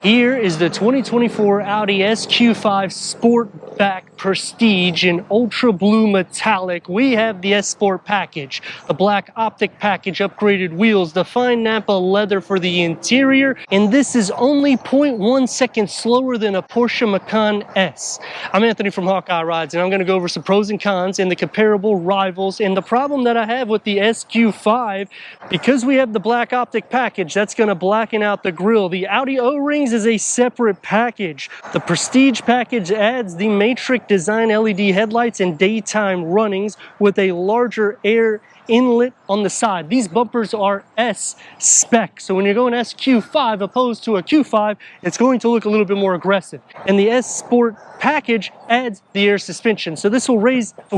Here is the 2024 Audi SQ5 Sportback Prestige in ultra blue metallic. We have the S Sport package, the black optic package, upgraded wheels, the fine Napa leather for the interior, and this is only 0.1 seconds slower than a Porsche Macan S. I'm Anthony from Hawkeye Rides, and I'm going to go over some pros and cons and the comparable rivals. And the problem that I have with the SQ5, because we have the black optic package, that's going to blacken out the grille. The Audi O-rings is a separate package. The Prestige package adds the Matrix design LED headlights and daytime runnings with a larger air inlet on the side. These bumpers are S spec, so when you're going SQ5 opposed to a Q5, it's going to look a little bit more aggressive. And the S Sport package adds the air suspension, so this will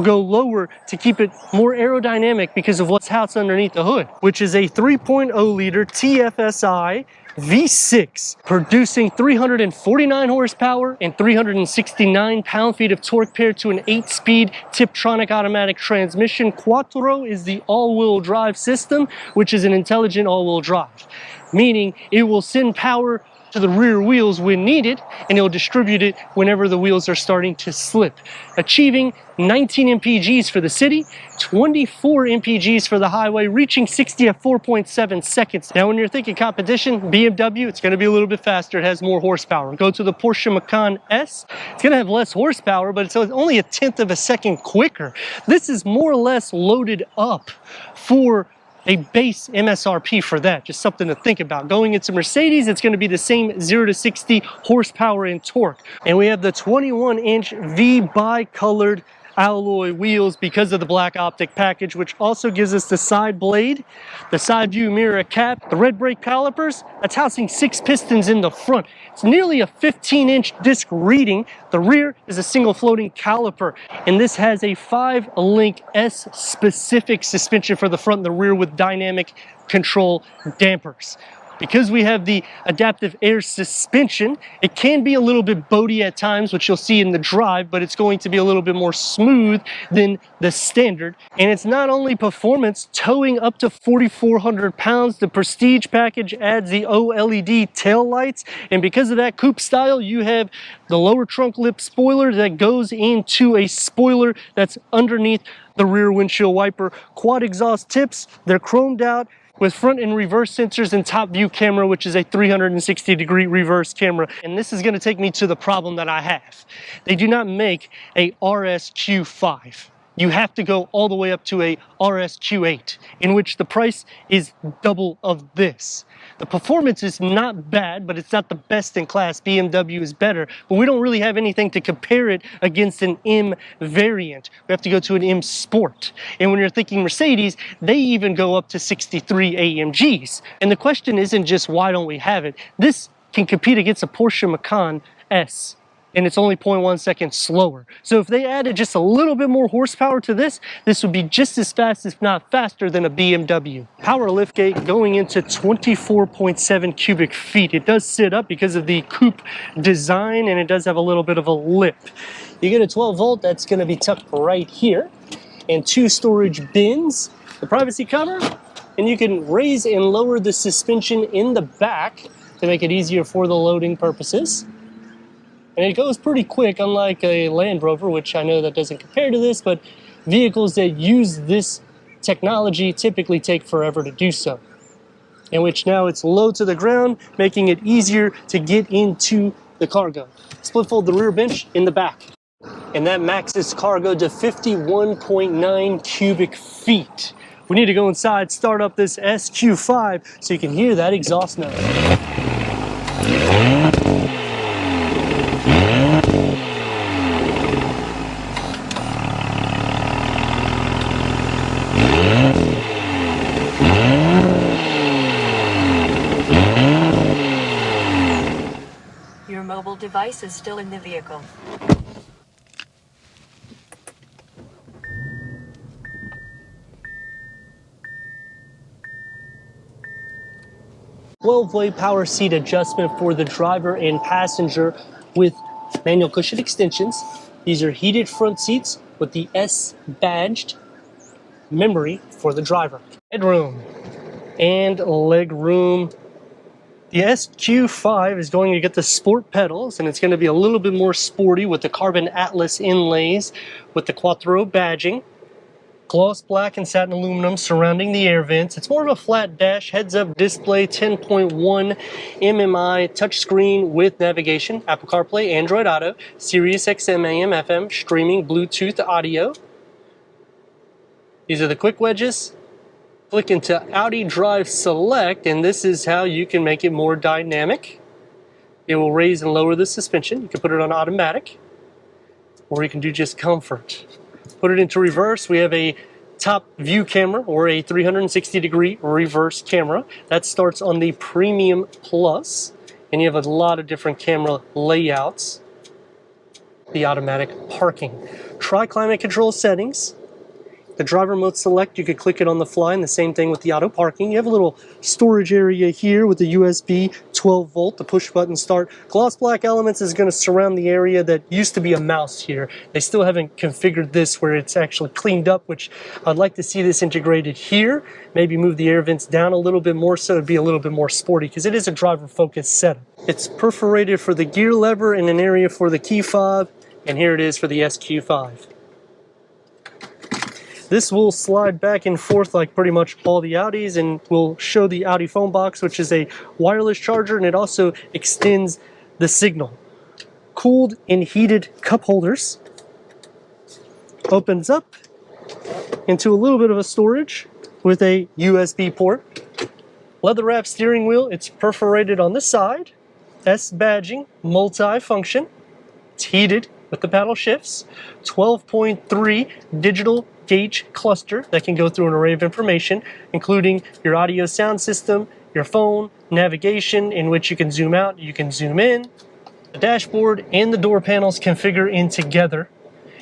go lower to keep it more aerodynamic because of what's underneath the hood, which is a 3.0 liter TFSI V6 producing 349 horsepower and 369 pound-feet of torque paired to an 8-speed Tiptronic automatic transmission. Quattro is the all-wheel drive system, which is an intelligent all-wheel drive, meaning it will send power to the rear wheels when needed, and it'll distribute it whenever the wheels are starting to slip, achieving 19 mpgs for the city, 24 mpgs for the highway, reaching 60 at 4.7 seconds. Now, when you're thinking competition, BMW, it's going to be a little bit faster. It has more horsepower. Go to the Porsche Macan S, it's going to have less horsepower, but it's only a tenth of a second quicker. This is more or less loaded up for a base MSRP for that. Just something to think about. Going into Mercedes, it's going to be the same 0 to 60 horsepower and torque. And we have the 21-inch V bi-colored alloy wheels because of the black optic package, which also gives us the side blade, the side view mirror cap, the red brake calipers. That's housing 6 pistons in the front. It's nearly a 15-inch disc reading. The rear is a single floating caliper, and this has a 5-link S-specific suspension for the front and the rear with dynamic control dampers. Because we have the adaptive air suspension, it can be a little bit boaty at times, which you'll see in the drive, but it's going to be a little bit more smooth than the standard. And it's not only performance, towing up to 4,400 pounds. The Prestige package adds the OLED tail lights, and because of that coupe style, you have the lower trunk lip spoiler that goes into a spoiler that's underneath the rear windshield wiper. Quad exhaust tips, they're chromed out with front and reverse sensors and top view camera, which is a 360-degree reverse camera. And this is going to take me to the problem that I have. They do not make a RS Q5. You have to go all the way up to a RS Q8, in which the price is double of this. The performance is not bad, but it's not the best in class. BMW is better, but we don't really have anything to compare it against an M variant. We have to go to an M Sport. And when you're thinking Mercedes, they even go up to 63 AMGs. And the question isn't just why don't we have it? This can compete against a Porsche Macan S, and it's only 0.1 seconds slower. So if they added just a little bit more horsepower to this, this would be just as fast, if not faster, than a BMW. Power liftgate going into 24.7 cubic feet. It does sit up because of the coupe design, and it does have a little bit of a lip. You get a 12 volt, that's gonna be tucked right here, and 2 storage bins, the privacy cover, and you can raise and lower the suspension in the back to make it easier for the loading purposes. And it goes pretty quick, unlike a Land Rover, which I know that doesn't compare to this, but vehicles that use this technology typically take forever to do so. In which now it's low to the ground, making it easier to get into the cargo. Split fold the rear bench in the back. And that maxes cargo to 51.9 cubic feet. We need to go inside, start up this SQ5 so you can hear that exhaust note. Your mobile device is still in the vehicle. Way power seat adjustment for the driver and passenger with manual cushion extensions. These are heated front seats with the S badged memory for the driver. Headroom and leg room The SQ5 is going to get the sport pedals, and it's going to be a little bit more sporty with the carbon Atlas inlays with the Quattro badging. Gloss black and satin aluminum surrounding the air vents. It's more of a flat dash, heads-up display, 10.1 MMI touchscreen with navigation, Apple CarPlay, Android Auto, Sirius XM, AM, FM, streaming, Bluetooth audio. These are the quick wedges. Click into Audi Drive Select, and this is how you can make it more dynamic. It will raise and lower the suspension. You can put it on automatic, or you can do just comfort. Put it into reverse. We have a top view camera or a 360-degree reverse camera. That starts on the Premium Plus, and you have a lot of different camera layouts. The automatic parking. Tri-climate control settings. The driver mode select, you could click it on the fly, and the same thing with the auto parking. You have a little storage area here with the USB 12 volt, the push button start. Gloss black elements is going to surround the area that used to be a mouse here. They still haven't configured this where it's actually cleaned up, which I'd like to see this integrated here. Maybe move the air vents down a little bit more so it'd be a little bit more sporty, because it is a driver focused setup. It's perforated for the gear lever and an area for the key fob, and here it is for the SQ5. This will slide back and forth like pretty much all the Audis, and will show the Audi phone box, which is a wireless charger, and it also extends the signal. Cooled and heated cup holders. Opens up into a little bit of a storage with a USB port. Leather wrap steering wheel. It's perforated on the side. S badging, multi-function. It's heated with the paddle shifts. 12.3 digital gauge cluster that can go through an array of information, including your audio sound system, your phone, navigation, in which you can zoom out, you can zoom in. The dashboard and the door panels configure in together,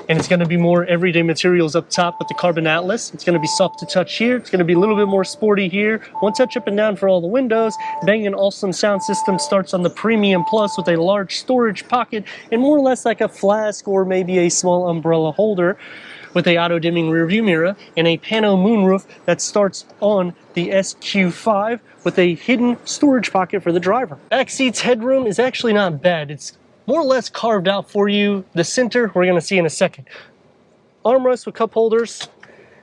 and it's going to be more everyday materials up top with the carbon Atlas. It's going to be soft to touch here. It's going to be a little bit more sporty here. One touch up and down for all the windows. Bang & Olufsen sound system starts on the Premium Plus with a large storage pocket and more or less like a flask or maybe a small umbrella holder, with a auto-dimming rear view mirror and a pano moonroof that starts on the SQ5 with a hidden storage pocket for the driver. Back seat's headroom is actually not bad. It's more or less carved out for you. The center, we're gonna see in a second. Armrest with cup holders,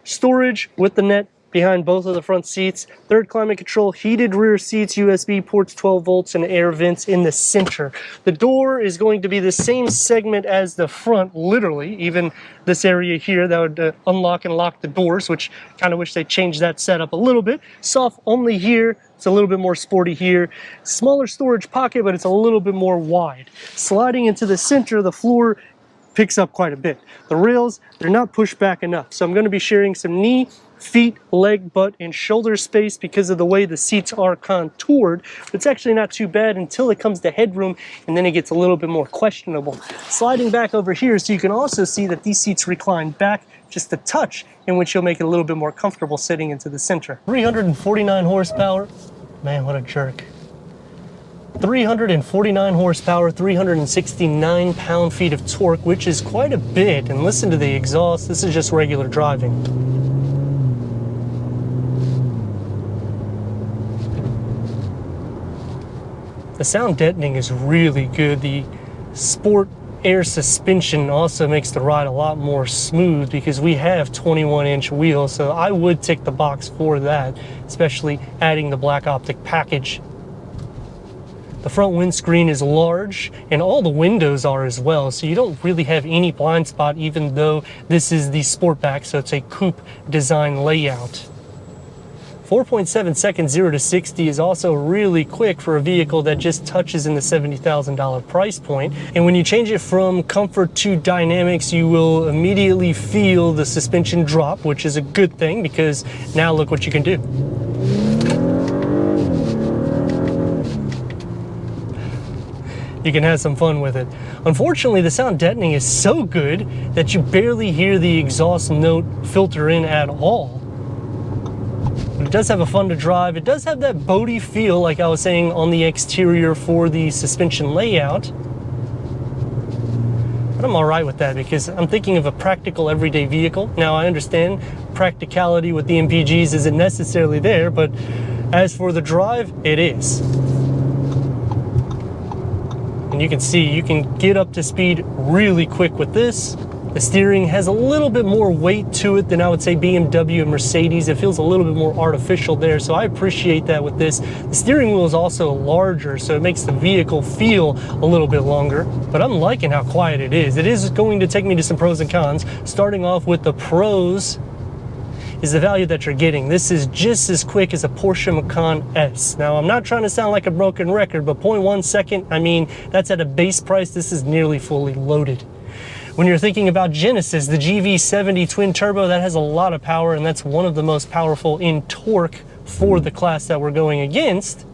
storage with the net behind both of the front seats, third climate control, heated rear seats, USB ports, 12 volts, and air vents in the center. The door is going to be the same segment as the front, literally, even this area here that would unlock and lock the doors, which kind of wish they changed that setup a little bit. Soft only here. It's a little bit more sporty here. Smaller storage pocket, but it's a little bit more wide. Sliding into the center, the floor picks up quite a bit. The rails, they're not pushed back enough. So I'm going to be sharing some knee, feet, leg, butt, and shoulder space because of the way the seats are contoured. But it's actually not too bad until it comes to headroom, and then it gets a little bit more questionable. Sliding back over here, so you can also see that these seats recline back just a touch, in which you'll make it a little bit more comfortable sitting into the center. 349 horsepower. Man, what a jerk. 349 horsepower, 369 pound-feet of torque, which is quite a bit. And listen to the exhaust. This is just regular driving. The sound deadening is really good. The sport air suspension also makes the ride a lot more smooth because we have 21-inch wheels, so I would tick the box for that, especially adding the black optic package. The front windscreen is large, and all the windows are as well, so you don't really have any blind spot, even though this is the Sportback, so it's a coupe design layout. 4.7 seconds 0 to 60 is also really quick for a vehicle that just touches in the $70,000 price point. And when you change it from comfort to dynamics, you will immediately feel the suspension drop, which is a good thing because now look what you can do. You can have some fun with it. Unfortunately, the sound deadening is so good that you barely hear the exhaust note filter in at all. But it does have a fun to drive. It does have that boaty feel, like I was saying, on the exterior for the suspension layout. But I'm all right with that because I'm thinking of a practical everyday vehicle. Now, I understand practicality with the MPGs isn't necessarily there, but as for the drive, it is. And you can see you can get up to speed really quick with this. The steering has a little bit more weight to it than I would say BMW and Mercedes. It feels a little bit more artificial there, so I appreciate that with this. The steering wheel is also larger, so it makes the vehicle feel a little bit longer, but I'm liking how quiet it is. It is going to take me to some pros and cons. Starting off with the pros is the value that you're getting. This is just as quick as a Porsche Macan S. Now, I'm not trying to sound like a broken record, but 0.1 second, I mean, that's at a base price. This is nearly fully loaded. When you're thinking about Genesis, the GV70 twin turbo, that has a lot of power, and that's one of the most powerful in torque for the class that we're going against.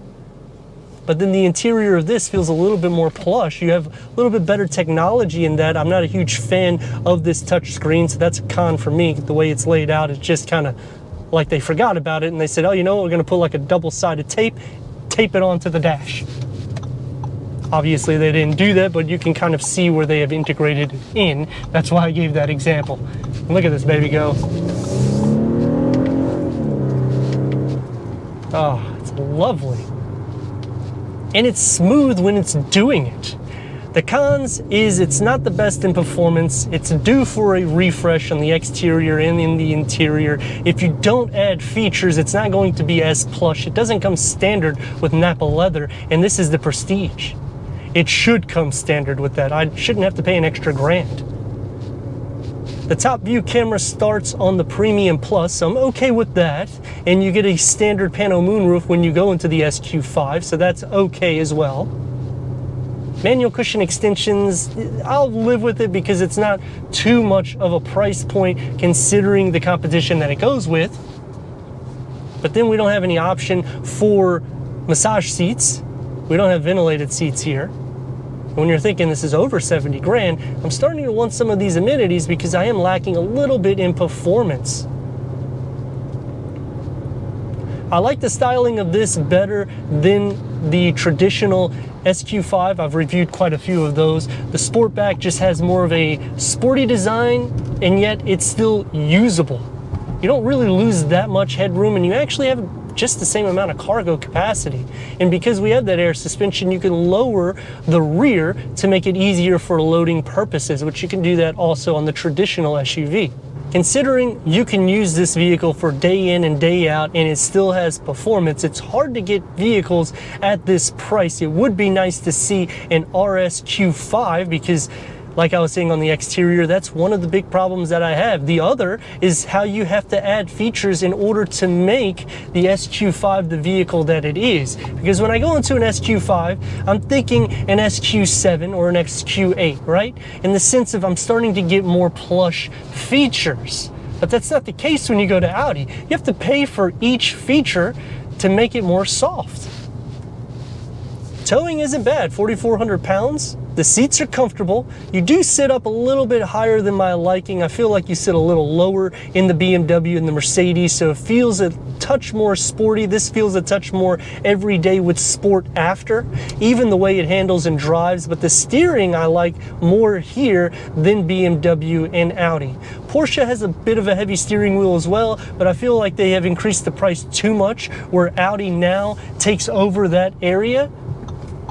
But then the interior of this feels a little bit more plush. You have a little bit better technology in that. I'm not a huge fan of this touch screen, so that's a con for me. The way it's laid out, it's just kind of like they forgot about it, and they said, oh, you know what, we're gonna put like a double-sided tape it onto the dash. Obviously they didn't do that, but you can kind of see where they have integrated it in. That's why I gave that example. Look at this baby go. Oh, it's lovely. And it's smooth when it's doing it. The cons is it's not the best in performance. It's due for a refresh on the exterior and in the interior. If you don't add features, it's not going to be as plush. It doesn't come standard with Nappa leather, and this is the Prestige. It should come standard with that. I shouldn't have to pay an extra grand. The top view camera starts on the Premium Plus, so I'm okay with that. And you get a standard pano moonroof when you go into the SQ5, so that's okay as well. Manual cushion extensions, I'll live with it because it's not too much of a price point considering the competition that it goes with. But then we don't have any option for massage seats. We don't have ventilated seats here. When you're thinking this is over 70 grand, I'm starting to want some of these amenities because I am lacking a little bit in performance. I like the styling of this better than the traditional SQ5. I've reviewed quite a few of those. The Sportback just has more of a sporty design, and yet it's still usable. You don't really lose that much headroom, and you actually have just the same amount of cargo capacity. And because we have that air suspension, you can lower the rear to make it easier for loading purposes, which you can do that also on the traditional SUV. Considering you can use this vehicle for day in and day out and it still has performance, it's hard to get vehicles at this price. It would be nice to see an RS Q5 because, like I was saying on the exterior, that's one of the big problems that I have. The other is how you have to add features in order to make the SQ5 the vehicle that it is. Because when I go into an SQ5, I'm thinking an SQ7 or an SQ8, right? In the sense of I'm starting to get more plush features. But that's not the case when you go to Audi. You have to pay for each feature to make it more soft. Towing isn't bad, 4,400 pounds. The seats are comfortable. You do sit up a little bit higher than my liking. I feel like you sit a little lower in the BMW and the Mercedes, so it feels a touch more sporty. This feels a touch more everyday with sport after, even the way it handles and drives, but the steering I like more here than BMW and Audi. Porsche has a bit of a heavy steering wheel as well, but I feel like they have increased the price too much, where Audi now takes over that area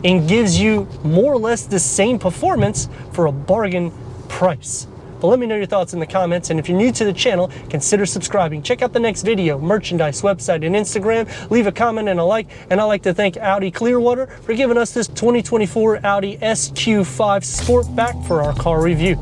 and gives you more or less the same performance for a bargain price. But let me know your thoughts in the comments, and if you're new to the channel, consider subscribing. Check out the next video, merchandise, website, and Instagram. Leave a comment and a like, and I'd like to thank Audi Clearwater for giving us this 2024 Audi SQ5 Sportback for our car review.